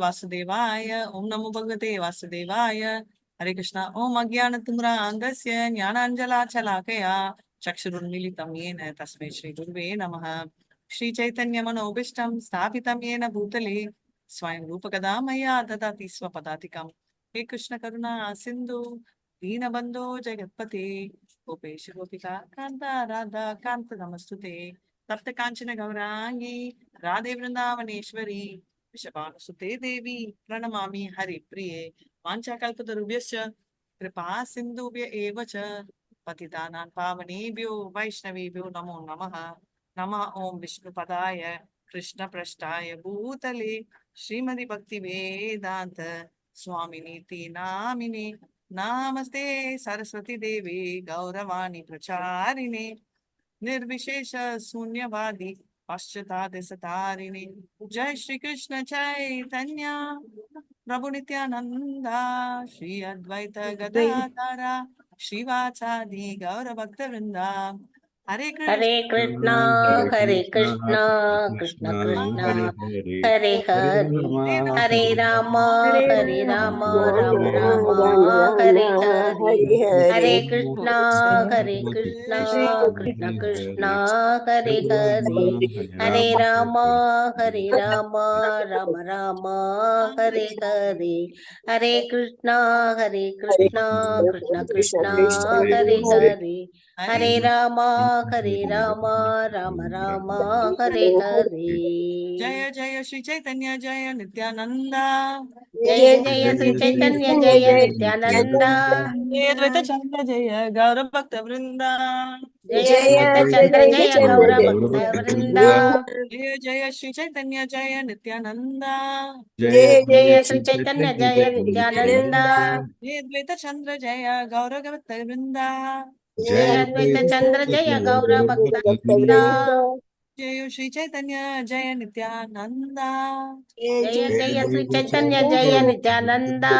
वासुदेवाय ओम नमो भगवते वासुदेवाय हरे कृष्णा ओम अज्ञानतिमिरान्धस्य ज्ञानाञ्जलाशलाकया चक्षुरुन्मीलितं येन तस्मै श्रीगुरुवे नमः श्रीचैतन्यमनोभीष्टं स्थापितं येन भूतले स्वयं रूपकदा मया ददाति स्वपदातिकं हे कृष्ण करुणा सिन्धु दीनबन्धो जगत्पते गोपेश गोपिका कान्ता राधा कान्त नमस्तुते तप्त काञ्चन गौरांगी राधे वृन्दावनेश्वरी वृषभानुसुते देवी प्रणमामि हरिप्रिये वाञ्छाकल्पतरुभ्यश्च कृपा सिन्धुभ्य एव च पतितानां पावनेभ्यो वैष्णवेभ्यो नमो नमः नमः ओं विष्णुपदाय कृष्णपृष्ठाय भूतले श्रीमति भक्तिवेदान्त स्वामिनीति नामिने नमस्ते सरस्वती देवी गौरवाणी प्रचारिणे निर्विशेष शून्यवादी पाश्चात्य जय श्री कृष्ण चैतन्य प्रभु नित्यानंदा श्री अद्वैत गदाधरा श्रीवासादि गौर भक्त वृंदा हरे हरे कृष्ण कृष्णा कृष्ण कृष्णा हरे हरे हरे राम राम राम हरे हरे हरे कृष्णा कृष्ण कृष्ण हरे हरे हरे राम राम राम हरे हरे हरे कृष्ण कृष्ण कृष्ण हरे हरे हरे राम राम राम हरे हरे जय जय श्री चैतन्य जय नित्यानंदा जय जय श्री चैतन्य जय नित्यानंदा जय अद्वैत चंद्र जय गौर भक्त वृंदा जय अद्वैत चंद्र जय गौर भक्त वृंदा जय जय श्री चैतन्य जय नित्यानंदा जय जय श्री चैतन्य जय नित्यानंदा जय अद्वैत चंद्र जय गौर भक्त वृंदा जय अद्वैत चंद्र जय गौर भक्त वृंदा जय श्री चैतन्य जय नित्यानंदा जय जय श्री चैतन्य जय नित्यानंदा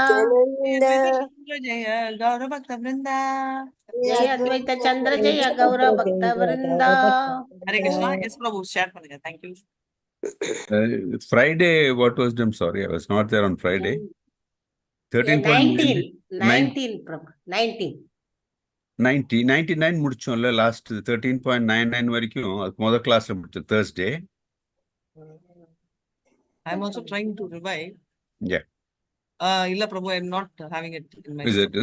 जय अद्वैत चंद्र जय गौर भक्त वृंदा जय अद्वैत चंद्र जय गौर भक्त वृंदा हरे कृष्णा यस प्रभु शेयर பண்ணுங்க thank you Friday, what was them? Sorry, I was not there on Friday. 13.19 19 Prabhu 19 99 முடிச்சோம்ல last 13.99 வரைக்கும் அது முதல் கிளாஸ்ல முடிச்சோம் Thursday. I am also trying to revive. Yeah. இல்ல பிரபு I am not having it in my Is it?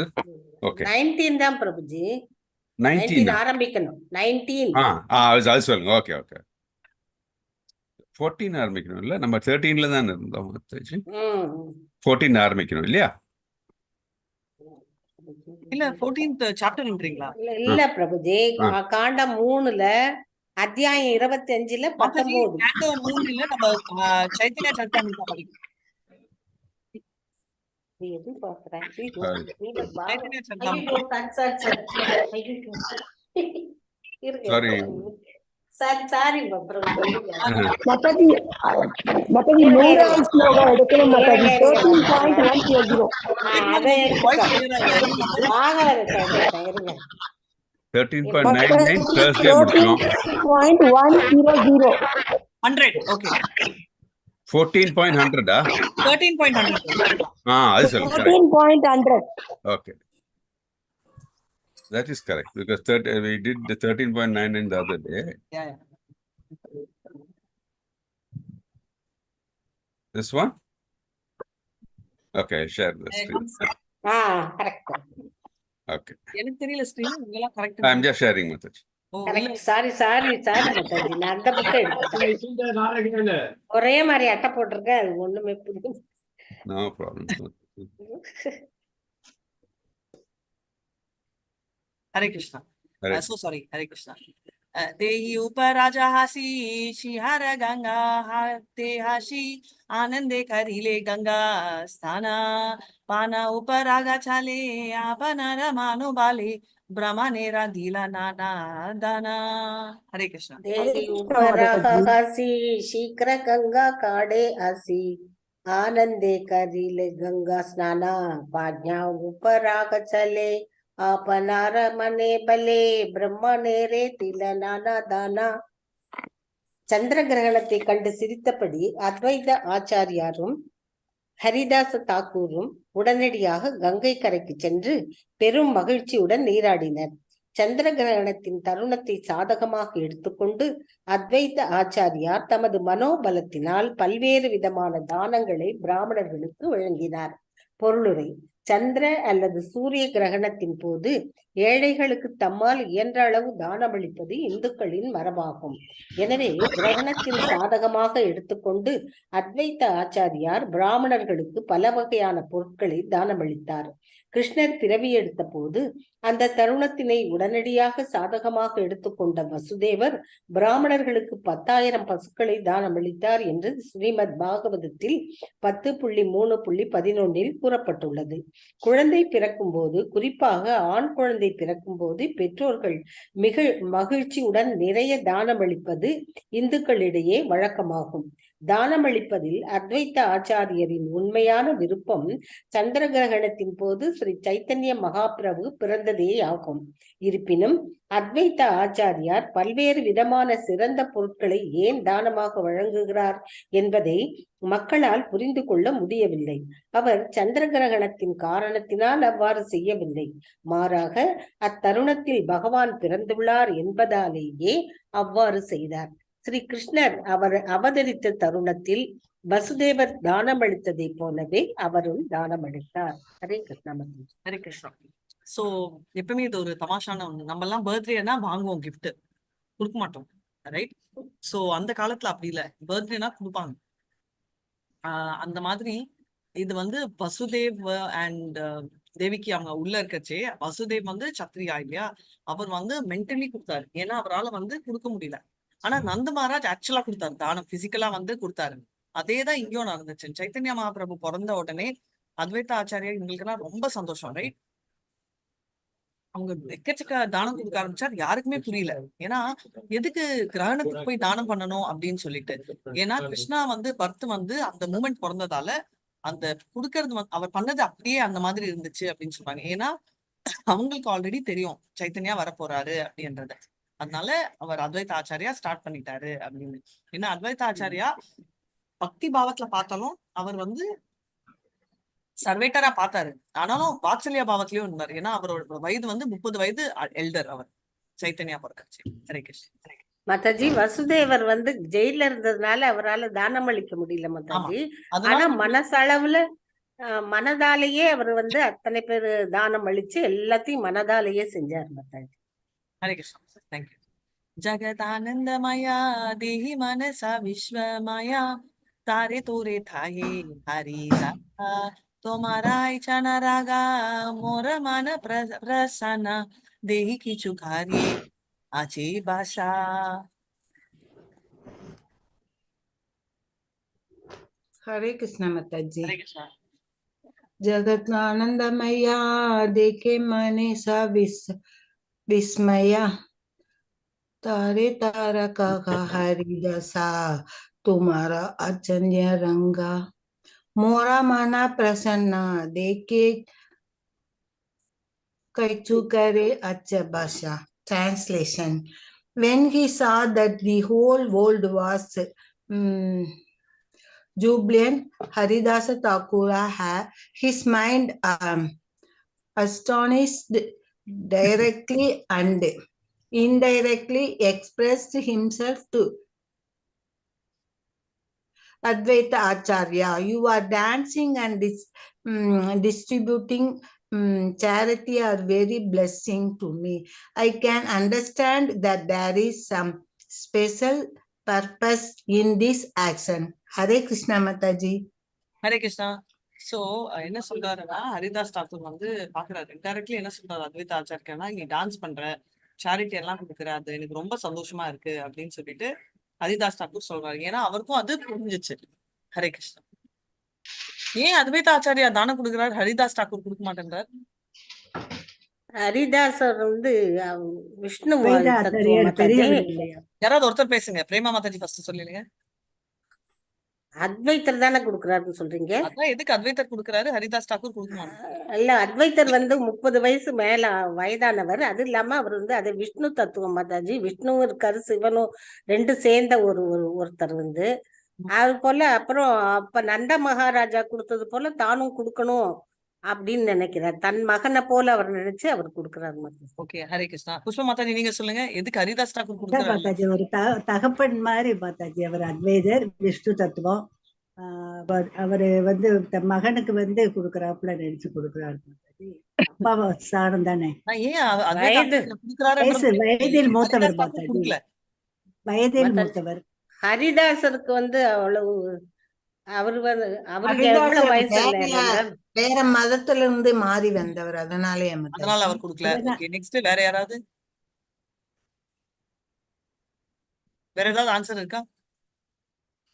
Okay. 19 தான் பிரபுஜி 19 ஆரம்பிக்கணும் 19 அது சொல்லுங்க. ஓகே ஓகே 14 ஆரம்பிக்கணும் இல்ல நம்ம 13ல தான் இருந்தோம் 14 ஆரம்பிக்கணும் இல்லையா இல்ல 14th சாப்டர்ன்றீங்களா இல்ல பிரபுஜி காண்டம் 3ல அத்தியாயம் 25ல 19 காண்டம் 3ல நம்ம சைத்தன்ய சரிதாமிர்தா படிக்கணும் எது பாக்குறேன் சைத்தன்ய சரிதாமிர்தா சாரி சாரி மத்தடி நூறாவது ஸ்லோகா எடுக்கணும் மத்தடி 13.1 அதை இருங்க 13.99 Thursday முடிச்சோம் 13.100 100 ஓகே 14.100 13.100 அது சொல்லுங்க 13.100 okay. That is correct because we did the 13.99 the other day. Yeah. This one? Okay, share the screen. correct. Okay. எனக்கு தெரியல ஸ்கிரீன் உங்களா correct I'm just sharing method. Sorry Mataji நான் அந்த புக் எடுத்துட்டேன் ஒரே மாதிரி அட்டை போட்டிருக்கேன் அது ஒண்ணுமே புரியல No problem. हरे कृष्णा so sorry हरे कृष्णा देहि उपराजा हासी शिहार गंगा हाते हाशी आनंदे करिले गंगा स्थाना पाना उपरागा चाले आपण रमानो बाले ब्रह्मणे राधिला नाना दाना हरे कृष्णा देहि उपरागा हासी शीघ्र गंगा काडे हासी आनंदे करिले गंगा स्नाना पाज्ञा उपराग चले आपनार मने बले ब्रह्मणेरे तिल नाना दाना சந்திர கிரகணத்தை கண்டு சிரித்தபடி அத்வைத ஆச்சாரியாரும் ஹரிதாச தாக்கூரும் உடனடியாக கங்கை கரைக்கு சென்று பெரும் மகிழ்ச்சியுடன் நீராடினர். சந்திர கிரகணத்தின் தருணத்தை சாதகமாக எடுத்துக்கொண்டு அத்வைத ஆச்சாரியார் தமது மனோபலத்தினால் பல்வேறு விதமான தானங்களை பிராமணர்களுக்கு வழங்கினார். பொருளுரை: சந்திர அல்லது சூரிய கிரகணத்தின் போது ஏழைகளுக்கு தம்மால் இயன்ற அளவு தானமளிப்பது இந்துக்களின் மரபாகும். எனவே கிரகணத்தின் சாதகமாக எடுத்துக்கொண்டு அத்வைத ஆச்சாரியார் பிராமணர்களுக்கு பல வகையான பொருட்களை தானமளித்தார். கிருஷ்ணர் பிறவி எடுத்த போது அந்த தருணத்தினை உடனடியாக சாதகமாக எடுத்துக்கொண்ட வசுதேவர் பிராமணர்களுக்கு 10,000 பசுக்களை தானமளித்தார் என்று ஸ்ரீமத் பாகவதத்தில் 10.3.11 கூறப்பட்டுள்ளது. குழந்தை பிறக்கும் போது, குறிப்பாக ஆண் குழந்தை பிறக்கும் போது பெற்றோர்கள் மிக மகிழ்ச்சியுடன் நிறைய தானமளிப்பது இந்துக்களிடையே வழக்கமாகும். தானமளிப்பதில் அத்வைத்த ஆச்சாரியரின் உண்மையான விருப்பம் சந்திர கிரகணத்தின் போது ஸ்ரீ சைத்தன்ய மகாபிரபு பிறந்ததே ஆகும். இருப்பினும் அத்வைத்த ஆச்சாரியார் பல்வேறு விதமான சிறந்த பொருட்களை ஏன் தானமாக வழங்குகிறார் என்பதை மக்களால் புரிந்து கொள்ள முடியவில்லை. அவர் சந்திர கிரகணத்தின் காரணத்தினால் அவ்வாறு செய்யவில்லை. மாறாக அத்தருணத்தில் பகவான் பிறந்துள்ளார் என்பதாலேயே அவ்வாறு செய்தார். ஸ்ரீ கிருஷ்ணர் அவர் அவதரித்த தருணத்தில் வசுதேவர் தானம் அளித்ததை போலவே அவரும் தானம் அளித்தார். ஹரே கிருஷ்ணா. ஹரே கிருஷ்ணா. சோ எப்பவுமே இது ஒரு தமாஷான ஒண்ணு. நம்ம எல்லாம் பர்த்டேனா வாங்குவோம், கிஃப்ட் கொடுக்க மாட்டோம், ரைட்? சோ அந்த காலத்துல அப்படி இல்ல, பர்த்டேனா கொடுப்பாங்க. அந்த மாதிரி இது வந்து வசுதேவ் அண்ட் தேவிக்கு அவங்க உள்ள இருக்கச்சே, வசுதேவ் வந்து சத்ரியா இல்லையா, அவர் வந்து மென்டலி கொடுத்தாரு. ஏன்னா அவரால் வந்து கொடுக்க முடியல. ஆனா நந்த மகாராஜ் ஆக்சுவலா கொடுத்தாரு, தானம் பிசிக்கலா வந்து கொடுத்தாரு. அதேதான் இங்கேயும் நடந்துச்சு. சைத்தன்ய மகாபிரபு பிறந்த உடனே அத்வைத ஆச்சாரியா எங்களுக்கு எல்லாம் ரொம்ப சந்தோஷம், ரைட்? அவங்க எக்கச்சக்க தானம் கொடுக்க ஆரம்பிச்சா யாருக்குமே புரியல. ஏன்னா எதுக்கு கிரகணத்துக்கு போய் தானம் பண்ணணும் அப்படின்னு சொல்லிட்டு. ஏன்னா கிருஷ்ணா வந்து பர்த் வந்து அந்த மூமெண்ட் பிறந்ததால அந்த கொடுக்கறது அவர் பண்ணது அப்படியே அந்த மாதிரி இருந்துச்சு அப்படின்னு சொல்றாங்க. ஏன்னா அவங்களுக்கு ஆல்ரெடி தெரியும் சைத்தன்யா வரப்போறாரு அப்படின்றது. அதனால அவர் அத்வைத ஆச்சாரியா ஸ்டார்ட் பண்ணிட்டாரு அப்படின்னு. ஏன்னா அத்வைத ஆச்சாரியா பக்தி பாவத்துல பார்த்தாலும் அவர் வந்து சர்வேட்டரா பார்த்தாரு. ஆனாலும் வாத்சல்யா பாவத்திலயும் இருந்தார். ஏன்னா அவரோட வயது வந்து 30 வயது எல்டர் அவர் சைத்தன்யா பிறக்காச்சு. ஹரே கிருஷ்ணா. மாதாஜி, வசுதேவர் வந்து ஜெயில இருந்ததுனால அவரால் தானம் அளிக்க முடியல மாதாஜி. ஆனா மனசளவுல மனதாலேயே அவர் வந்து அத்தனை பேர் தானம் அளிச்சு எல்லாத்தையும் மனதாலேயே செஞ்சார் மாதாஜி. ஹரே கிருஷ்ணா. தேங்க்யூ. ஜகதானந்தமயா தேஹி மனசா விஸ்வமயா तारे तोरे थाहे हरिदासा तोमाराय चनरागा मोर मन प्रसन्न देहि किछु कार्ये आचे बासा. हरे कृष्णा माताजी. हरे कृष्णा. जगत आनंदमया देखे मने सा विस्मया तारे तारका का हरिदासा तुम्हारा अचन्य रंगा मोरा मना प्रसन्न देखे कैचु करे अच्छा भाषा. Translation: When he saw that the whole world was jubilant, Haridasa Thakura had his mind astonished, directly and indirectly expressed himself to Advaita Acharya. You are dancing and distributing charity are very blessing to me. I can understand that there is some special purpose in this action. Hare Krishna Mataji. Hare Krishna. So என்ன சொல்றாருன்னா, ஹரிதாஸ் தாக்கூர் வந்து பாக்குறாரு indirectly என்ன சொல்றாரு அத்வைத ஆச்சாரியா, நீ dance பண்ற, charity எல்லாம் கொடுக்குற, அது எனக்கு ரொம்ப சந்தோஷமா இருக்கு அப்படின்னு சொல்லிட்டு ஹரிதாஸ் தாக்கூர் சொல்றாரு. ஏன்னா அவருக்கும் அது புரிஞ்சிச்சு. ஹரே கிருஷ்ணா. ஏன் அத்வைத ஆச்சாரியா தானம் கொடுக்குறாரு, ஹரிதாஸ் தாக்கூர் கொடுக்க மாட்டேன்றார்? ஹரிதாசர் வந்து விஷ்ணு யாராவது ஒருத்தர் பேசுங்க. பிரேமா மாதாஜி ஃபர்ஸ்ட் சொல்லிடுங்க. அத்வைத்தர் தானே கொடுக்குறாருன்னு சொல்றீங்க? அதான் எதுக்கு அத்வைத்தர் கொடுக்குறாரு, ஹரிதாஸ் தாக்கூர் கொடுக்க மாட்டாரு? இல்ல, அத்வைத்தர் வந்து 30 வயசு மேல வயதானவர். அது இல்லாம அவர் வந்து அது விஷ்ணு தத்துவம் மாதாஜி. விஷ்ணுவும் இருக்காரு, சிவனும் ரெண்டு சேர்ந்த ஒருத்தர் வந்து அது போல அப்புறம் அப்ப நந்த மகாராஜா கொடுத்தது போல தானும் கொடுக்கணும் அப்படின்னு நினைக்கிறார். தன் மகனை போல அவர் நினைச்சு அவர் கொடுக்கிறார் மாதாஜி. ஓகே, ஹரே கிருஷ்ணா. புஷ்ப மாதாஜி நீங்க சொல்லுங்க, எதுக்கு ஹரிதாஸ் டாக்கூர் அதான் கொடுக்குறாரு? மாதாஜி ஒரு தகப்பன் மாதிரி மாதாஜி, அவர் அத்வைதர், விஷ்ணு தத்துவம். அவரு வந்து தன் மகனுக்கு வந்து கொடுக்கறாப்புல நினைச்சு கொடுக்குறாரு மாதாஜி. அப்பாவை ஸ்தானம் தானே. நான் ஏன் அத்வைத வயது ஆச்சாரியா கொடுக்குறாருன்றது வயதில் ஏன் மூத்தவர் ஹரிதாஸ் டாக்கூர் மாதாஜி, கொடுக்கல? வயதில் மாதாஜி மூத்தவர். ஹரிதாசருக்கு வந்து அவ்வளவு அவருக்கு ஹரிதாசர் எவ்வளவு வயசு இல்லை வேற என்றால் வேற மதத்துல இருந்து மாறி வந்தவர், அதனாலே அதனால அவர் கொடுக்கல. இல்லைன்னா ஓகே, நெக்ஸ்ட் வேற யாராவது? வேற ஏதாவது ஆன்சர் இருக்கா?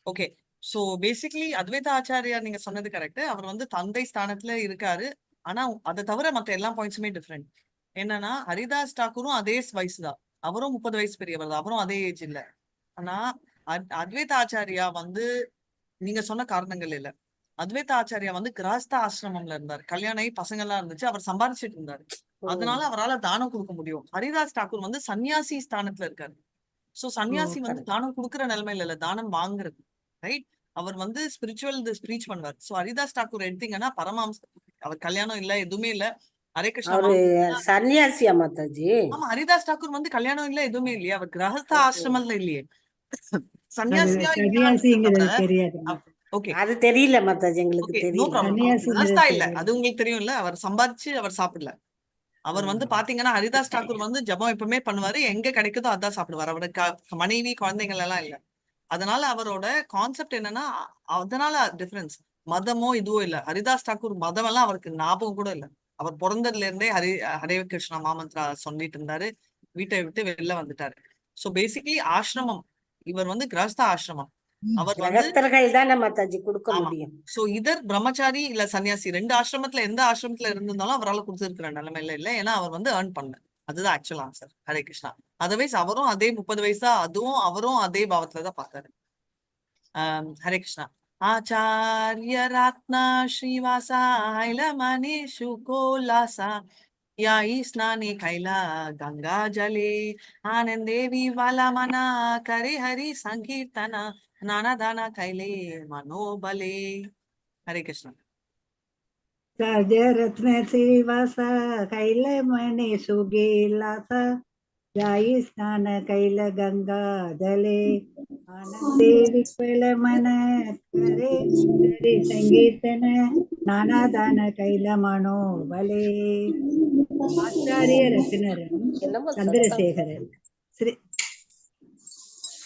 ஓகே, சோ பேசிக்கலி அத்வைத ஆச்சாரியா நீங்க சொன்னது கரெக்ட். அவர் வந்து தந்தை ஸ்தானத்துல இருக்காரு. ஆனா அதை தவிர மத்த எல்லா பாயிண்ட்ஸுமே டிஃப்ரெண்ட். என்னன்னா ஹரிதாஸ் டாக்கூரும் அதே வயசு தான், அவரும் 30 வயசு பெரியவர் தான், அவரும் அதே ஏஜ் இல்ல. ஆனா அத்வைத ஆச்சாரியா வந்து நீங்க சொன்ன காரணங்கள் இல்ல. அத்வைத ஆச்சாரியா வந்து கிரகஸ்த ஆசிரமம்ல இருந்தார், கல்யாணம் ஆகி பசங்க எல்லாம் இருந்துச்சு, அவர் சம்பாதிச்சிட்டு இருந்தாரு. அதனால அவரால் தானம் கொடுக்க முடியும். ஹரிதாஸ் டாக்கூர் வந்து சன்னியாசி ஸ்தானத்துல இருக்காரு. சோ சன்னியாசி வந்து தானம் கொடுக்குற நிலைமையில இல்ல, தானம் வாங்குறது. ரைட்? அவர் வந்து ஸ்பிரிச்சுவல் ஸ்பீச் பண்ணுவார். சோ ஹரிதாஸ் டாக்கூர் எடுத்தீங்கன்னா பரமாம்ச, அவர் கல்யாணம் இல்ல, எதுவுமே இல்ல. ஹரே கிருஷ்ணா அவரு சன்னியாசியா மாதாஜி? ஆமா, ஹரிதாஸ் டாக்கூர் வந்து கல்யாணம் இல்ல, எதுவுமே இல்லையே, அவர் கிரகஸ்த ஆசிரமத்துல இல்லையே. சன்னியாசியா சன்னியாசிங்கிறது தெரியாது. ஓகே, அது தெரியல மாதாஜி, எங்களுக்கு ஓகே, நோ தெரியல. ப்ராப்ளம். சன்னியாசிங்கிறது கிரகஸ்தா இல்ல, தெரியாது. அது உங்களுக்கு தெரியும்ல. அவர் சம்பாதிச்சு அவர் சாப்பிடல. அவர் வந்து பாத்தீங்கன்னா ஹரிதாஸ் டாக்கூர் வந்து ஜபம் எப்பவுமே பண்ணுவாரு, எங்க கிடைக்குதோ அதான் சாப்பிடுவார். அவரோட மனைவி குழந்தைகள் எல்லாம் இல்ல. அதனால அவரோட கான்செப்ட் என்னன்னா, அதனால டிஃபரன்ஸ். மதமோ இதுவோ இல்ல. ஹரிதாஸ் டாக்கூர் மதம் எல்லாம் அவருக்கு ஞாபகம் கூட இல்ல. அவர் பிறந்ததுல இருந்தே ஹரே கிருஷ்ணா மாமந்திரா சொல்லிட்டு இருந்தாரு, வீட்டை விட்டு வெளில வந்துட்டாரு. சோ பேசிக்கலி ஆசிரமம், இவர் வந்து கிரகஸ்த ஆசிரமம். அவர் வந்து கிரகஸ்தர்கள் தானே மாதாஜி கொடுக்க ஆமா. முடியும். சோ இதர் பிரம்மச்சாரி இல்ல சன்னியாசி, ரெண்டு ஆசிரமத்துல எந்த ஆசிரமத்துல இருந்திருந்தாலும் அவரால் கொடுத்திருக்கிற நிலைமையில இல்ல. ஏன்னா அவர் வந்து ஏர்ன் பண்ணல. அதுதான் actual answer. Hare Krishna. Otherwise அவரும் அதே 30 வயசா, அதுவும் அவரும் அதே பாவத்துல தான் பார்த்தாரு. ஹரே கிருஷ்ணா. ஆச்சாரிய ரத்னா ஸ்ரீவாசா ஐல மணிஷு கோலாசா யாயி ஸ்நானி கைலா கங்கா ஜலே ஆனந்தே விவாலா மனா கரி ஹரி சங்கீர்த்தனா நானதான கைலே மனோபலே. ஹரே கிருஷ்ணா. சஜ ரத்ன ஸ்ரீவாச கைல மணி சுகேலாச ஜாயி ஸ்நான கைல கங்கா ஜலே ஆனந்தே விக்வல மன கரே ஹரி சங்கீர்த்தன நானாதான கைல மனோ பலே. ஆச்சாரிய ரத்தினரும் என்னமோ சத்தம். சந்திரசேகரன்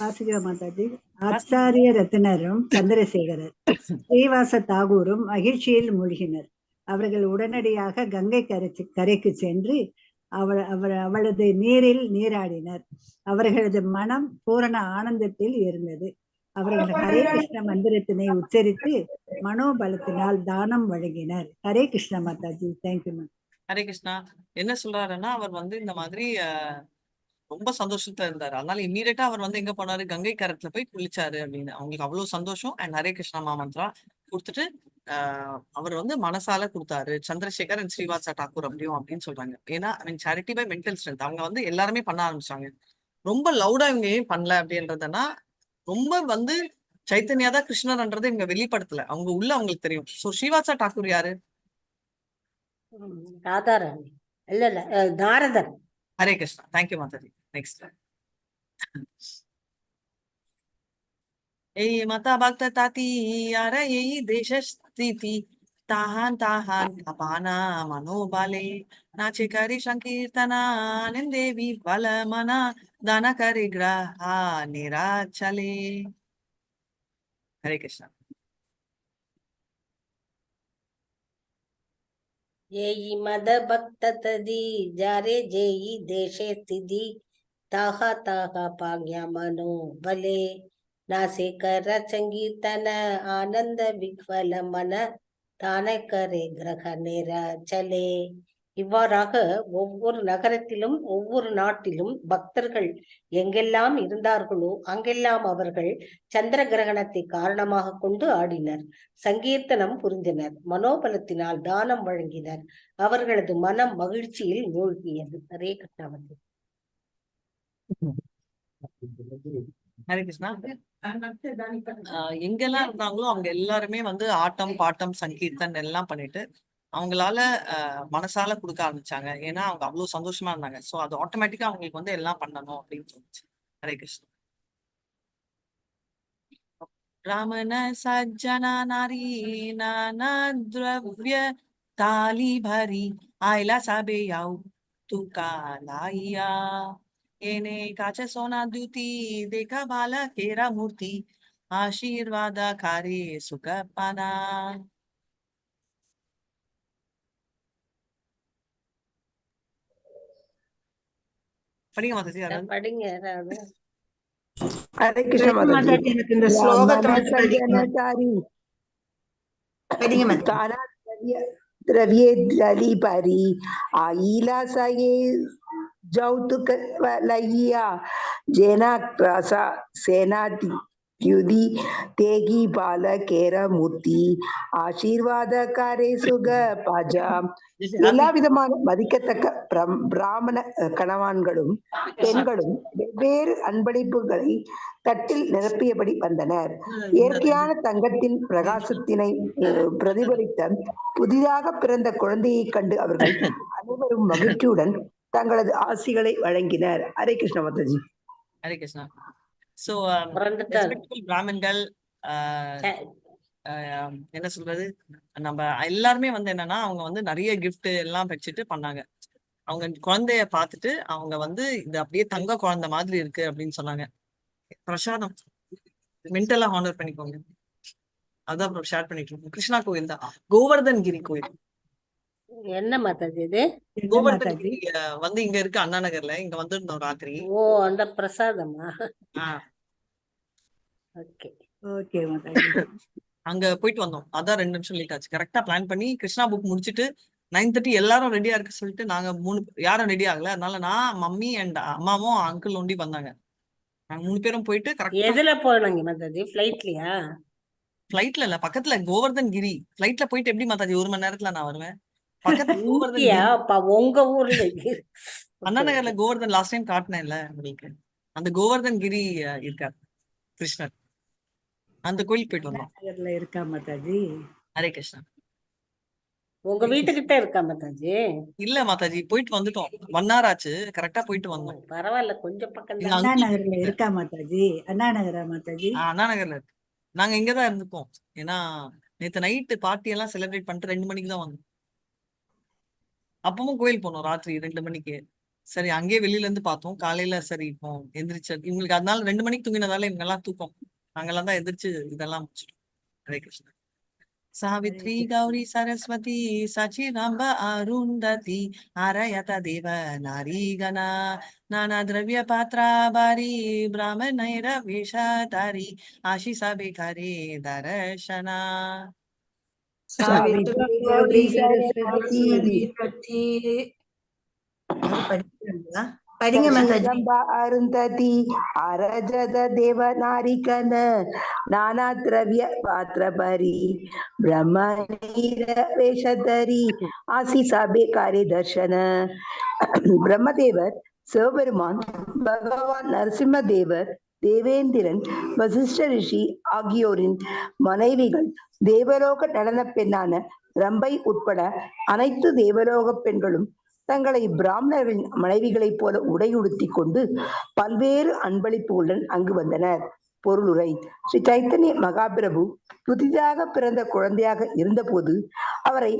வாசிக்க மாதாஜி. ஆச்சாரிய ரத்தினரும் சந்திரசேகரர் ஸ்ரீவாச தாகூரும் மகிழ்ச்சியில் மூழ்கினர். அவர்கள் உடனடியாக கங்கை கரைக்கு சென்று அவளது நீரில் நீராடினர். அவர்களது மனம் பூரண ஆனந்தத்தில் இருந்தது. அவர்கள் ஹரே கிருஷ்ண மந்திரத்தினை உச்சரித்து மனோபலத்தினால் தானம் வழங்கினர். ஹரே கிருஷ்ண மாதாஜி. Thank you ma'am. ஹரே கிருஷ்ணா. என்ன சொல்றாருன்னா, அவர் வந்து இந்த மாதிரி ரொம்ப சந்தோஷத்துல இருந்தாரு. அதனால இம்மீடியட்டா அவர் வந்து எங்க போனாரு, கங்கை கரத்துல போய் குளிச்சாரு அப்படின்னு. அவங்களுக்கு அவ்வளவு சந்தோஷம். அண்ட் ஹரே கிருஷ்ணா மாமந்திரா கொடுத்துட்டு அவர் வந்து மனசால கொடுத்தாரு. சந்திரசேகர் அண்ட் ஸ்ரீவாசா டாக்கூர் அப்படியும் அப்படின்னு சொல்றாங்க. ஏன்னா சேரிட்டி பை மென்டல் ஸ்ட்ரென்த். அவங்க வந்து எல்லாருமே பண்ண ஆரம்பிச்சாங்க. ரொம்ப லவுடா இவங்க ஏன் பண்ணல அப்படின்றதுன்னா, ரொம்ப வந்து சைத்தன்யா தான் கிருஷ்ணர்ன்றதை இவங்க வெளிப்படுத்தல. அவங்க உள்ள அவங்களுக்கு தெரியும். சோ ஸ்ரீவாசா டாக்கூர் யாரு? ராதாராணி இல்ல இல்ல நாரதர். ஹரே கிருஷ்ணா. தேங்க்யூ மாதாஜி. நெக்ஸ்ட். ஏய் மாதா பக்த தாத்தி யார ஏய் தேச ஸ்திதி தாஹான் தாஹான் அபானா மனோபாலே நாச்சே கரி சங்கீர்த்தனா ஆனந்தேவி பலமனா தான கரி கிரஹா நிராச்சலே. ஹரே கிருஷ்ணா. ஏயி மத பக்த ததி ஜாரே ஜேயி தேசே ஸ்திதி தாஹா தாஹா பாக்யா மனோ பலே நாசே கர சங்கீர்த்தன ஆனந்த விக்வல மன தான கரே கிரக நிராச்சலே. இவ்வாறாக ஒவ்வொரு நகரத்திலும் ஒவ்வொரு நாட்டிலும் பக்தர்கள் எங்கெல்லாம் இருந்தார்களோ அங்கெல்லாம் அவர்கள் சந்திர கிரகணத்தை காரணமாக கொண்டு ஆடினர், சங்கீர்த்தனம் புரிந்தனர், மனோபலத்தினால் தானம் வழங்கினர். அவர்களது மனம் மகிழ்ச்சியில் மூழ்கியது. ஹரே கிருஷ்ணாவதி. ஹரே கிருஷ்ணா. எங்கெல்லாம் இருந்தாங்களோ அவங்க எல்லாருமே வந்து ஆட்டம் பாட்டம் சங்கீர்த்தன் எல்லாம் பண்ணிட்டு அவங்களால மனசால கொடுக்க ஆரம்பிச்சாங்க. ஏன்னா அவங்க அவ்வளவு சந்தோஷமா இருந்தாங்க. சோ அது ஆட்டோமேட்டிக்கா அவங்களுக்கு வந்து எல்லாம் பண்ணணும் அப்படின்னு தோணுச்சு. ஹரே கிருஷ்ணா. ब्राह्मण सज्जना नारी नाना द्रव्य ताली भरी आयला साबे याऊ तुका लाइया येने काच सोना द्युती देखा बाला केरा मूर्ती आशीर्वाद कारे सुख पाना. படிங்க மாதாஜி. யாராவது படிங்க யாராவது. Hare Krishna Mataji. எனக்கு இந்த ஸ்லோகத்தை மட்டும் படிக்கணும். Janachari. படிங்க மாதாஜி. Kana द्रव्ये दली परी आईला साये जौतुक लगिया जेना क्रसा सेनाति युदी तेगी बाल केरा मूर्ति ஆசீர்வாத காரே சுக பாஜா. எல்லா விதமான மதிக்கத்தக்க பிராமண கணவான்களும் பெண்களும் வெவ்வேறு அன்பளிப்புகளை தட்டில் நிரப்பியபடி வந்தனர். இயற்கையான தங்கத்தின் பிரகாசத்தினை பிரதிபலித்த புதிதாக பிறந்த குழந்தையை கண்டு அவர்கள் அனைவரும் மகிழ்ச்சியுடன் தங்களது ஆசிகளை வழங்கினர். ஹரே கிருஷ்ண மாதாஜி. ஹரே கிருஷ்ணா. சோ ரெஸ்பெக்டபிள் பிராமன்கள் என்ன சொல்றது, நம்ம எல்லாருமே வந்து என்னன்னா அவங்க வந்து நிறைய கிஃப்ட் எல்லாம் வச்சுட்டு பண்ணாங்க. அவங்க குழந்தைய பார்த்துட்டு அவங்க வந்து இது அப்படியே தங்க குழந்தை மாதிரி இருக்கு அப்படின்னு சொன்னாங்க. பிரசாதம் மென்டலா ஹானர் பண்ணிக்கோங்க. அதான் அப்புறம் ஷேர் பண்ணிட்டு இருக்கோம். கிருஷ்ணா கோயில் தான், கோவர்தன் கிரி கோயில். என்ன மாதாஜி இது? கோவர்தன் கிரி வந்து இங்க இருக்கு, அண்ணா நகர்ல. இங்க வந்திருந்தோம் ராத்திரி. ஓ, அந்த பிரசாதமா? Okay okay Mataji. அங்க போயிட்டு வந்தோம். அதான் 2 நிமிஷம் லேட் ஆச்சு. கரெக்டா பிளான் பண்ணி கிருஷ்ணா புக் முடிச்சுட்டு 9:30 எல்லாரும் ரெடியா இருக்கு சொல்லிட்டு நாங்க 3 யாரும் ரெடி ஆகல. அதனால நான், மம்மி அண்ட் அம்மாவும் அங்கிள் ஒண்டி வந்தாங்க. நாங்க 3 பேரும் போயிட்டு கரெக்டா. எதுல போனீங்க மாதாஜி? ஃபிளைட்லயா? ஃபிளைட்ல இல்ல, பக்கத்துல கோவர்தன் கிரி. ஃபிளைட்ல போயிட்டு எப்படி மாதாஜி 1 மணி நேரத்துல நான் வருவேன்? பக்கத்துல கோவர்தன் கிரி. உங்க ஊர்ல அண்ணா நகர்ல கோவர்தன் லாஸ்ட் டைம் காட்டினேன்ல உங்களுக்கு. அந்த கோவர்தன் கிரி இருக்காரு கிருஷ்ணர். அந்த கோயிலுக்கு போயிட்டு வந்தோம். இருக்கா மாதாஜி? ஹரே கிருஷ்ணா. உங்க வீட்டுக்கிட்ட இருக்கா மாதாஜி? இல்ல மாதாஜி, போயிட்டு வந்துட்டோம். 1 hour ஆச்சு. கரெக்டா போயிட்டு வந்தோம். பரவாயில்ல, கொஞ்சம் பக்கம். எங்க அண்ணா uncle நகர்ல கிட்ட. இருக்கா மாதாஜி? அண்ணா நகரா மாதாஜி? அண்ணா நகர்ல இருக்கு. நாங்க இங்கதான் இருந்துப்போம். ஏன்னா நேத்து நைட்டு பார்ட்டி எல்லாம் செலிப்ரேட் பண்ணிட்டு 2 மணிக்கு தான் வந்தோம். அப்பவும் கோயில் போனோம் ராத்திரி 2 மணிக்கு. சரி, அங்கேயே வெளியில இருந்து பார்த்தோம். காலையில சரி இப்போ எந்திரிச்சு இவங்களுக்கு அதனால 2 மணிக்கு தூங்கினதால இவங்க எல்லாம் தூக்கம். நாங்கெல்லாம் தான் எந்திரிச்சு இதெல்லாம் முடிச்சிட்டோம். ஹரே கிருஷ்ணா. சாவித்ரி கௌரி சரஸ்வதி சச்சிரம்ப அருந்ததி ஆரயத தேவ நாரீகணா நானா திரவிய பாத்ராபாரி பிராமணைர வேஷதாரி ஆஷிஷா பேகாரே தர்ஷனா. சாவித்ரி கௌரி சரஸ்வதி படிங்க மாதாஜி. சச்சிரம்ப அருந்ததி அரஜத தேவ நாரிகன நானா திரவிய பாத்ரபரி பிரம்மணீர வேஷதரி ஆசிசாபே காரி தர்ஷன. பிரம்மதேவர், சிவபெருமான், பகவான் நரசிம்மதேவர், தேவேந்திரன், வசிஷ்ட ரிஷி ஆகியோரின் மனைவிகள், தேவலோக நடன பெண்ணான ரம்பை உட்பட அனைத்து தேவலோக பெண்களும் தங்களை பிராமணர்களின் மனைவிகளைப் போல உடையுடுத்தி கொண்டு பல்வேறு அன்பளிப்புகளுடன் அங்கு வந்தனர். பொருளுரை: ஸ்ரீ சைத்தன்ய மகாபிரபு புதிதாக பிறந்த குழந்தையாக இருந்தபோது அவரை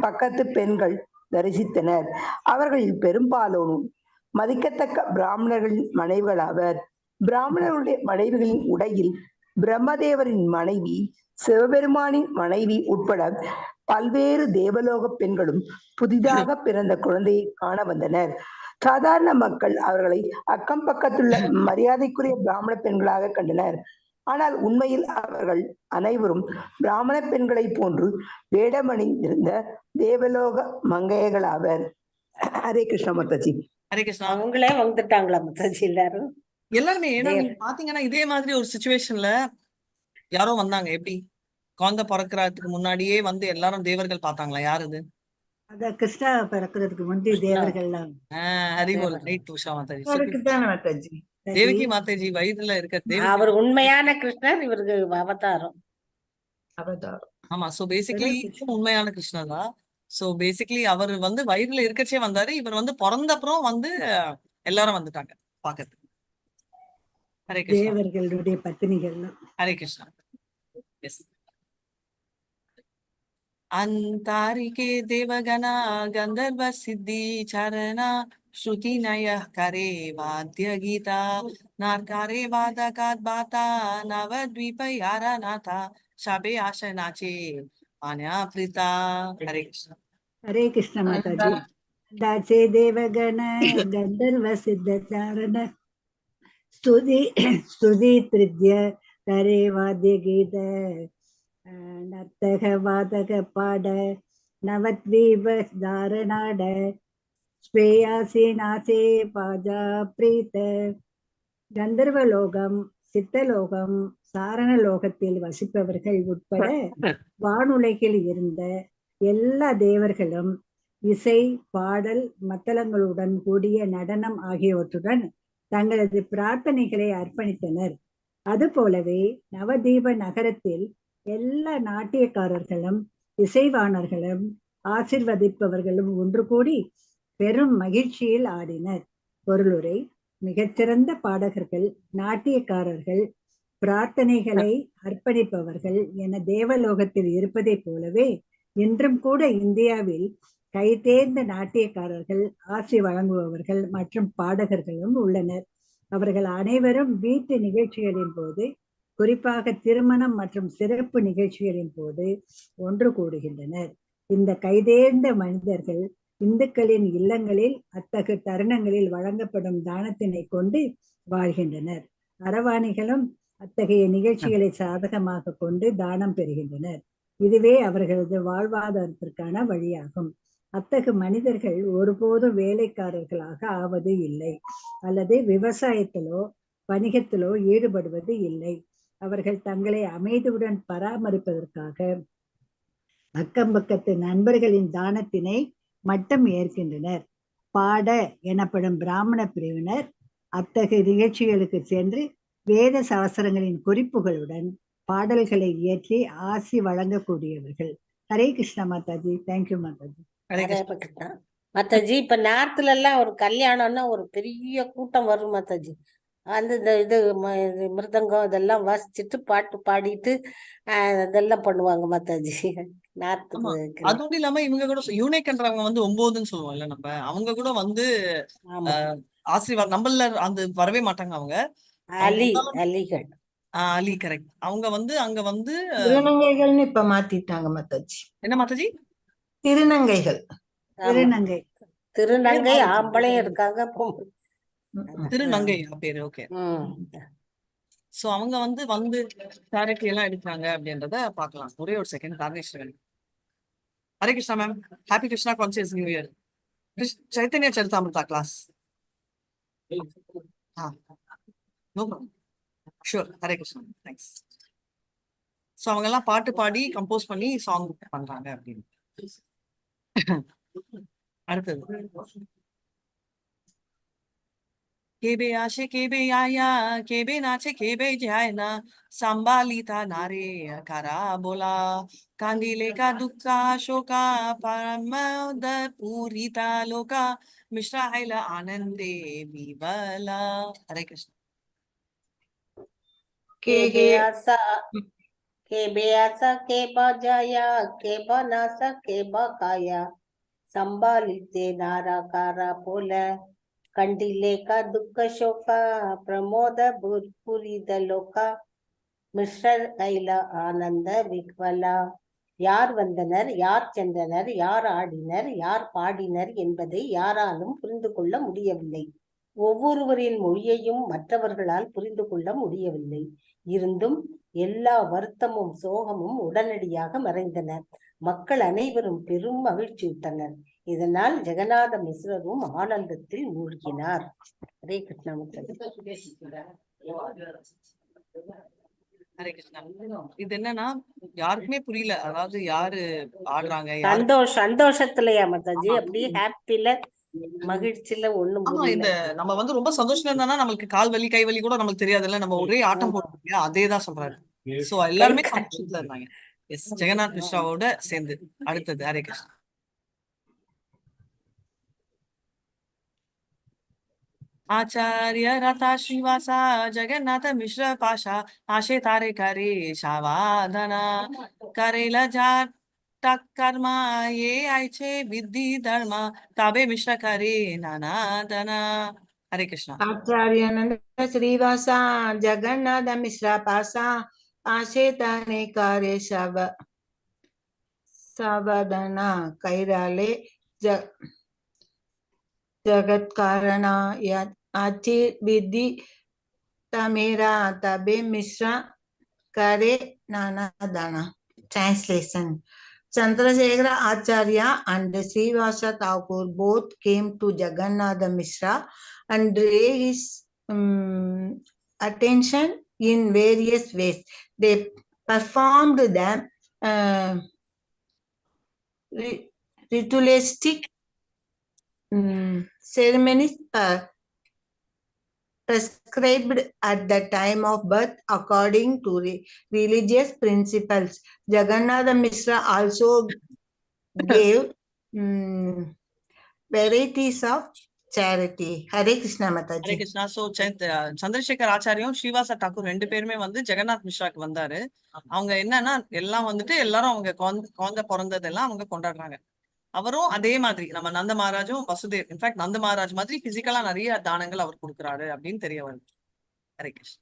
பக்கத்து பெண்கள் தரிசித்தனர். அவர்களில் பெரும்பாலோனும் மதிக்கத்தக்க பிராமணர்களின் மனைவிகளாவர். பிராமணர்களுடைய மனைவிகளின் உடையில் பிரம்மதேவரின் மனைவி, சிவபெருமானின் மனைவி உட்பட பல்வேறு தேவலோக பெண்களும் புதிதாக பிறந்த குழந்தையை காண வந்தனர். சாதாரண மக்கள் அவர்களை அக்கம் பக்கத்துள்ள மரியாதைக்குரிய பிராமண பெண்களாக கண்டனர். ஆனால் உண்மையில் அவர்கள் அனைவரும் பிராமண பெண்களை போன்று வேடமணிந்திருந்த தேவலோக மங்கையர்களாவர். ஹரே கிருஷ்ண மாதாஜி. ஹரே கிருஷ்ணா. அவங்களே வந்துட்டாங்களா மாதாஜி எல்லாரும்? எல்லாருமே. ஏன்னா நீங்க பாத்தீங்கன்னா இதே மாதிரி ஒரு சிச்சுவேஷன்ல யாரோ வந்தாங்க. எப்படி குழந்தை பிறக்கிறதுக்கு முன்னாடியே வந்து எல்லாரும் தேவர்கள் பார்த்தாங்களா? யாரு இது? அத கிருஷ்ணா பிறக்கிறதுக்கு முந்தைய தேவர்கள்லாம். ஹரிபோல். ரைட் உஷா மாதாஜி. அவருக்கு தானே மாதாஜி. தேவகி மாதாஜி வயிறுல இருக்க தேவகி அவர் உண்மையான கிருஷ்ணர், இவருக்கு அவதாரம். அவதாரம். ஆமா. சோ பேசிக்கலி உண்மையான கிருஷ்ணர் தான். சோ பேசிக்கலி அவர் வந்து வயிறுல இருக்கச்சே வந்தாரு. இவர் வந்து பிறந்த அப்புறம் வந்து எல்லாரும் வந்துட்டாங்க பாக்கிறதுக்கு. ஹரே கிருஷ்ணா. தேவர்களுடைய பத்தினிகள். ஹரே கிருஷ்ணா. எஸ். अंतारिके देवगणा गंधर्व सिद्धि चरणा श्रुति नय करे वाद्य गीता नारकारे वादकात बाता नवद्वीप यारनाथा शबे आशनाचे आन्या प्रीता. हरे कृष्ण. हरे कृष्ण माताजी. दाचे देवगण गंधर्व सिद्ध चारण स्तुति स्तुति त्रिज्य करे वाद्य गीत நர்த்தக வாதக பாட நவத்வீப தாரணாட ஸ்வேயாசி நாசே பாஜா பிரீத. கந்தர்வலோகம், சித்தலோகம், சாரணலோகத்தில் வசிப்பவர்கள் உட்பட வானுலகில் இருந்த எல்லா தேவர்களும் இசை, பாடல், மத்தளங்களுடன் கூடிய நடனம் ஆகியவற்றுடன் தங்களது பிரார்த்தனைகளை அர்ப்பணித்தனர். அதுபோலவே நவதீப நகரத்தில் எல்லா நாட்டியக்காரர்களும் இசைவாணர்களும் ஆசிர்வதிப்பவர்களும் ஒன்று கூடி பெரும் மகிழ்ச்சியில் ஆடினர். பொருளுரை: மிகச்சிறந்த பாடகர்கள், நாட்டியக்காரர்கள், பிரார்த்தனைகளை அர்ப்பணிப்பவர்கள் என தேவலோகத்தில் இருப்பதை போலவே இன்றும் கூட இந்தியாவில் கைதேர்ந்த நாட்டியக்காரர்கள், ஆசி வழங்குபவர்கள் மற்றும் பாடகர்களும் உள்ளனர். அவர்கள் அனைவரும் வீட்டு நிகழ்ச்சிகளின் போது, குறிப்பாக திருமணம் மற்றும் சிறப்பு நிகழ்ச்சிகளின் போது ஒன்று கூடுகின்றனர். இந்த கைதேர்ந்த மனிதர்கள் இந்துக்களின் இல்லங்களில் அத்தகைய தருணங்களில் வழங்கப்படும் தானத்தினை கொண்டு வாழ்கின்றனர். அரவாணிகளும் அத்தகைய நிகழ்ச்சிகளை சாதகமாக கொண்டு தானம் பெறுகின்றனர். இதுவே அவர்களது வாழ்வாதாரத்திற்கான வழியாகும். அத்தகைய மனிதர்கள் ஒருபோதும் வேலைக்காரர்களாக ஆவது இல்லை அல்லது விவசாயத்திலோ வணிகத்திலோ ஈடுபடுவது இல்லை. அவர்கள் தங்களை அமைதியுடன் பராமரிப்பதற்காக அக்கம் பக்கத்து நண்பர்களின் தானத்தினை மட்டும் ஏற்கின்றனர். பாட எனப்படும் பிராமண பிரிவினர் அத்தகைய நிகழ்ச்சிகளுக்கு சென்று வேத சாஸ்திரங்களின் குறிப்புகளுடன் பாடல்களை இயற்றி ஆசி வழங்கக்கூடியவர்கள். ஹரே கிருஷ்ணா மாதாஜி. தேங்க்யூ மாதாஜி. ஹரே ஹரே கிருஷ்ணா. கிருஷ்ணா. மாதாஜி, இப்ப நார்த்ல எல்லாம் ஒரு கல்யாணம்னா ஒரு பெரிய கூட்டம் வரும் மாதாஜி. அந்த இது மிருதங்கம் இதெல்லாம் வாசிச்சுட்டு பாட்டு பாடிட்டு இதெல்லாம் பண்ணுவாங்க மாதாஜி. ஆமா. நார்த்துக்கு. அது மட்டும் இல்லாம இவங்க கூட யூனிக்ன்றவங்க வந்து 9ன்னு சொல்லுவோம்ல நம்ம, அவங்க கூட வந்து ஆமா. ஆசீர்வாத் நம்மள அந்த வரவே மாட்டாங்க அவங்க. அலி அலிகள். அலி கரெக்ட். அவங்க வந்து அங்க வந்து திருநங்கைகள்னு இப்ப மாத்திட்டாங்க மாதாஜி. என்ன மாதாஜி? திருநங்கைகள். திருநங்கை. திருநங்கை ஆம்பளையும் இருக்காங்க. திருநங்கை பேரு. ஓகே. சோ அவங்க வந்து கேரக்டர் எல்லாம் எடுக்கிறாங்க அப்படின்றத பாக்கலாம். ஒரே ஒரு second. Dharaneswaran. Hare Krishna ma'am. Happy Krishna conscious new year. Chaitanya Charitamrita class. No problem. Sure. Hare Krishna. Thanks. So அவங்க எல்லாம் பாட்டு பாடி கம்போஸ் பண்ணி சாங் பண்றாங்க அப்படின்னு. அடுத்தது केबे आशे केबे आया केबे नाचे केबे जायना संभालिता नारे करा बोला कांदिले का दुःखा शोका परमोद पूरिता लोका मिश्रायला आनंदे विवला. हरे कृष्ण. केबे आसा के बजाया के बनासा के बकाया संभालिते नारा कारा बोला கண்டிலே கா துக்க சோகா பிரமோத புரித லோகா மிஸ்ரர் கைல ஆனந்த விக்வலா. யார் வந்தனர், யார் சென்றனர், யார் ஆடினர், யார் பாடினர் என்பதை யாராலும் புரிந்து கொள்ள முடியவில்லை. ஒவ்வொருவரின் மொழியையும் மற்றவர்களால் புரிந்து கொள்ள முடியவில்லை. இருந்தும் எல்லா வருத்தமும் சோகமும் உடனடியாக மறைந்தன. மக்கள் அனைவரும் பெரும் மகிழ்ச்சியுற்றனர். இதனால் ஜெகநாத மிஸ்ரரும் ஆனந்தத்தில் மூழ்கினார். ஹரே கிருஷ்ணா. ஹரே கிருஷ்ணா. இது என்னன்னா யாருக்குமே புரியல. அதாவது யாரு ஆடுறாங்க, சந்தோஷத்துலயா மாதாஜி? அப்படியே ஹாப்பில மகிழ்ச்சியில ஒண்ணும் ஆமா புரியல. இந்த நம்ம வந்து ரொம்ப சந்தோஷமா இருந்தா நம்மளுக்கு கால் வலி கை வலி கூட நமக்கு தெரியாதுல்ல, நம்ம ஒரே ஆட்டம் ஆமா. போடுறோம் இல்லையா, அதேதான் சொல்றாரு. சோ எல்லாருமே சந்தோஷத்துல இருந்தாங்க. எஸ், ஜெகநாத் மிஸ்ராவோட சேர்ந்து. அடுத்தது ஹரே கிருஷ்ணா. आचार्य रथा श्रीवासा जगन्नाथ मिश्र पाशा आशे तारे करे शावाधना करेला जाट कर्मा ये आयचे विद्धि धर्मा ताबे मिश्र करे नानादना. हरे कृष्णा. आचार्यानंद श्रीवासा जगन्नाथ मिश्रा पासा आशे ताने कार्य सावधाना कैराले जगत कारणा आचे विधि तमेरा तबे मिश्रा करे नाना दाना. Translation. Chandrasekhara Acharya and Srivasa Thakur both came to Jagannatha Mishra and drew his attention in various ways. They performed the ritualistic ceremonies prescribed at the time of birth according to religious principles. Jagannatha Mishra also gave varieties of charity. Hare Krishna Mataji. Hare Krishna. So Chandrasekhar ஆச்சாரியும் ஸ்ரீவாசா தாக்கூர் 2 பேருமே வந்து ஜெகநாத் மிஸ்ராக்கு வந்தாரு. அவங்க என்னன்னா எல்லாம் வந்துட்டு எல்லாரும் அவங்க குழந்தை பிறந்ததெல்லாம் அவங்க கொண்டாடுறாங்க. அவரும் அதே மாதிரி நம்ம நந்த மகாராஜும் வசுதேவ், இன்ஃபேக்ட் நந்த மகாராஜ் மாதிரி பிசிக்கலா நிறைய தானங்கள் அவர் கொடுக்குறாரு அப்படின்னு தெரிய வருது. ஹரே கிருஷ்ணா.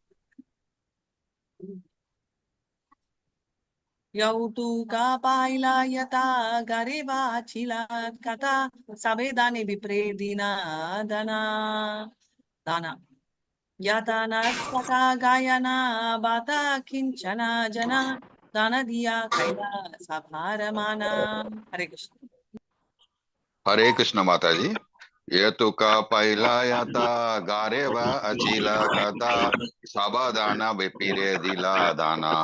यौतु का पाइला यता गरेवा चिलात कथा सबे दाने विप्रे दीना दना दाना याता नरकथा गायना बाता किंचना जना दाना दिया कैला सभारमाना. हरे कृष्ण. हरे कृष्ण माता जी. ये तो का पहला याता गारे व अचीला कथा साबादाना विपिरे दिला दाना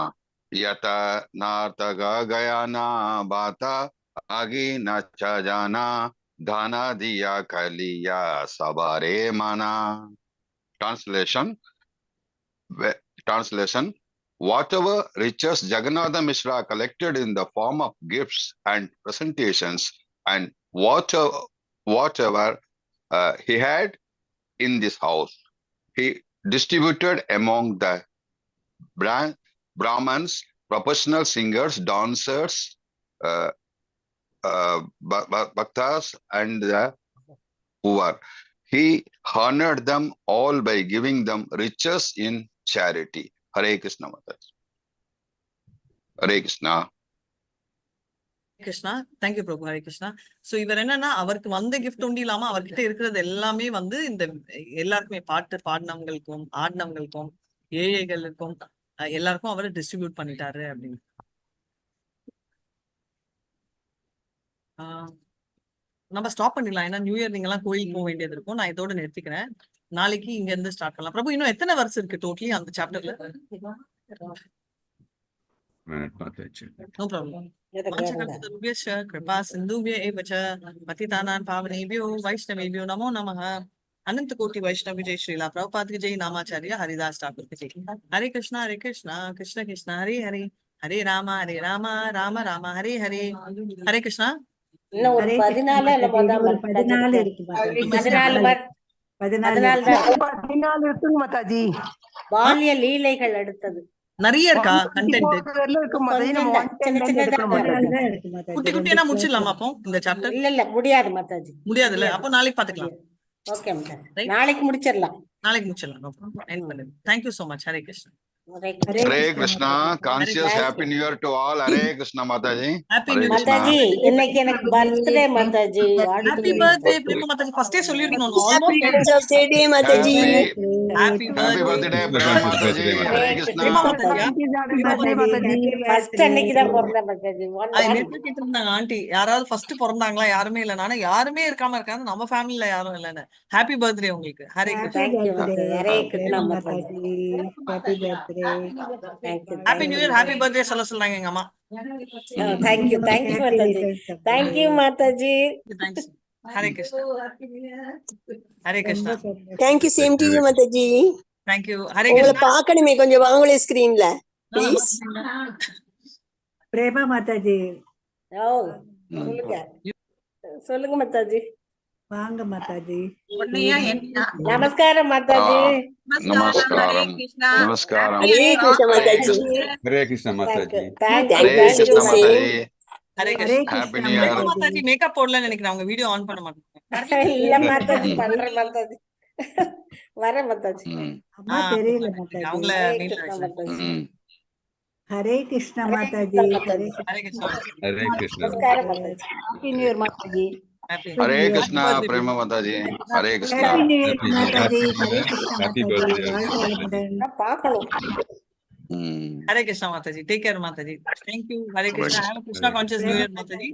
यता नार्तगा गया ना बाता आगे नचा जाना दाना दिया कलिया सबारे माना. Translation. Whatever riches Jagannatha Mishra collected in the form of gifts and presentations and whatever he had in this house, he distributed among the Brahmins, professional singers, dancers, bhaktas, and the poor. He honored them all by giving them riches in charity. Hare Krishna Mataji. Hare Krishna. Krishna. Thank you Prabhu. Hare Krishna. So இவர் என்னன்னா அவருக்கு வந்த gift ஒண்டி இல்லாம அவர்கிட்ட இருக்கிறது எல்லாமே வந்து இந்த எல்லாருக்குமே பாட்டு பாடினவங்களுக்கும் ஆடினவங்களுக்கும் ஏழைகளுக்கும் எல்லாருக்கும் அவர் டிஸ்ட்ரிபியூட் பண்ணிட்டாரு அப்படின்னு. நம்ம ஸ்டாப் பண்ணிடலாம். ஏன்னா நியூ இயர் நீங்க எல்லாம் கோயிலுக்கு போக வேண்டியது இருக்கும். நான் இதோட நிறுத்திக்கிறேன். நாளைக்கு இங்க இருந்து ஸ்டார்ட் பண்ணலாம். பிரபு இன்னும் எத்தனை வருஷம் இருக்கு டோட்டலி அந்த சாப்டர்ல? No problem. कृपा सिंधुभ्य एव च पतितानां पावनेभ्यो वैष्णवेभ्यो नमो नमः. अनंत कोटि वैष्णव जय श्रीला प्रभुपाद की जय. नामाचार्य हरिदास ठाकुर की जय. हरे कृष्णा कृष्ण कृष्ण हरे हरे हरे राम राम राम हरे हरे. हरे कृष्णा. இன்னும் ஒரு 14 இருக்குங்க மாதாஜி. பால்ய லீலைகள் அடுத்தது நிறைய இருக்கா கண்டென்ட்? குட்டி குட்டியா முடிச்சிடலாமா அப்போ இந்த சாப்டர்? இல்ல முடியாது மாதாஜி, முடியாதுல்ல. அப்போ நாளைக்கு பாத்துக்கலாம். ஓகே மாதாஜி, நாளைக்கு முடிச்சிடலாம். Thank you so much. Hare Krishna. Hare Krishna. Conscious Happy New Year to all. Hare Krishna Mataji. Happy New Year. Mataji இன்னைக்கு எனக்கு birthday Mataji. Happy birthday Prema Mataji. First day சொல்லிருக்கணும். Happy birthday Mataji. Happy Happy birthday Prema Mataji. Hare Krishna. First அன்னைக்கு தான் பிறந்தேன் மாதாஜி. கேட்டு இருந்தாங்க aunty யாராவது first பிறந்தாங்களா? யாருமே இல்ல. நானே யாருமே இருக்காம இருக்காங்க. நம்ம ஃபேமிலில யாரும் இல்லன்னு. ஹாப்பி பர்த்டே உங்களுக்கு. Hare Krishna. Hare Krishna Mataji. Happy new year, happy birthday சொல்ல சொல்றாங்க எங்க அம்மா. தேங்க்யூ மாதாஜி. தேங்க்ஸ். ஹரே கிருஷ்ணா ஹரே ரொம்ப கிருஷ்ணா சந்தோஷம். Thank you same to you Mataji. Thank you Hare உங்களை கிருஷ்ணா பார்க்கணுமே, கொஞ்சம் வாங்களே ஸ்கிரீன்ல ப்ளீஸ். பிரேமா மாதாஜி ஓ சொல்லுங்க சொல்லுங்க மாதாஜி. வாங்க மாதாஜி. நமஸ்காரம் மாதாஜி. நமஸ்காரம் நமஸ்காரம். Hare Krishna Mataji. Hare Krishna Mataji. Thank you Thank Hare you, Krishna Sri. Mataji. Hare Hare Krishna happy Krishna new year. Mataji. Mataji makeup போடலன்னு நினைக்கிறேன், அவங்க வீடியோ ஆன் பண்ண மாட்டாங்க. இல்ல மாதாஜி பண்றேன் மாதாஜி. வரேன் மாதாஜி. அம்மா தெரியல மாதாஜி. அவங்கள ஹரே meet கிருஷ்ணா ஆயிடுச்சு. மாதாஜி. ஹரே கிருஷ்ணா ஹரே மாதாஜி. கிருஷ்ணா ஹரே மாதாஜி. ஹரே கிருஷ்ணா ஹரே கிருஷ்ண நமஸ்காரம் Mataji. Happy new year Mataji. Happy Hare Krishna Prema Mataji. Hare Krishna. Happy new year Happy- Mataji. happy- Hare Krishna happy Mataji. birthday வாழ்க also. வளமுடன். நான் பார்க்கணும். Hare Krishna Mataji. Take care Mataji. Thank you Hare Krishna. Have Krishna conscious new year Mataji.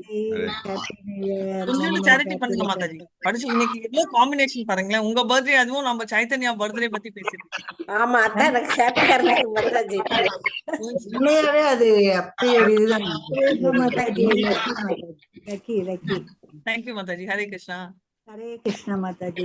Happy new year. கொஞ்சோண்டு சேரிட்டி பண்ணுங்க மாதாஜி. படிச்சு இன்னைக்கு எவ்வளவு காம்பினேஷன் பாருங்களேன். உங்க பர்த்டே அதுவும் நம்ம சைத்தன்யா பர்த்டே பத்தி பேசிட்டு ஆமா அதான் எனக்கு ஹாப்பியா இருக்கு மாதாஜி. உண்மையாவே அது அப்படி ஒரு இதுதான். Prema Mataji. Lucky Mataji. Lucky lucky. Thank you Mataji. Hare Krishna Hare Krishna Mataji.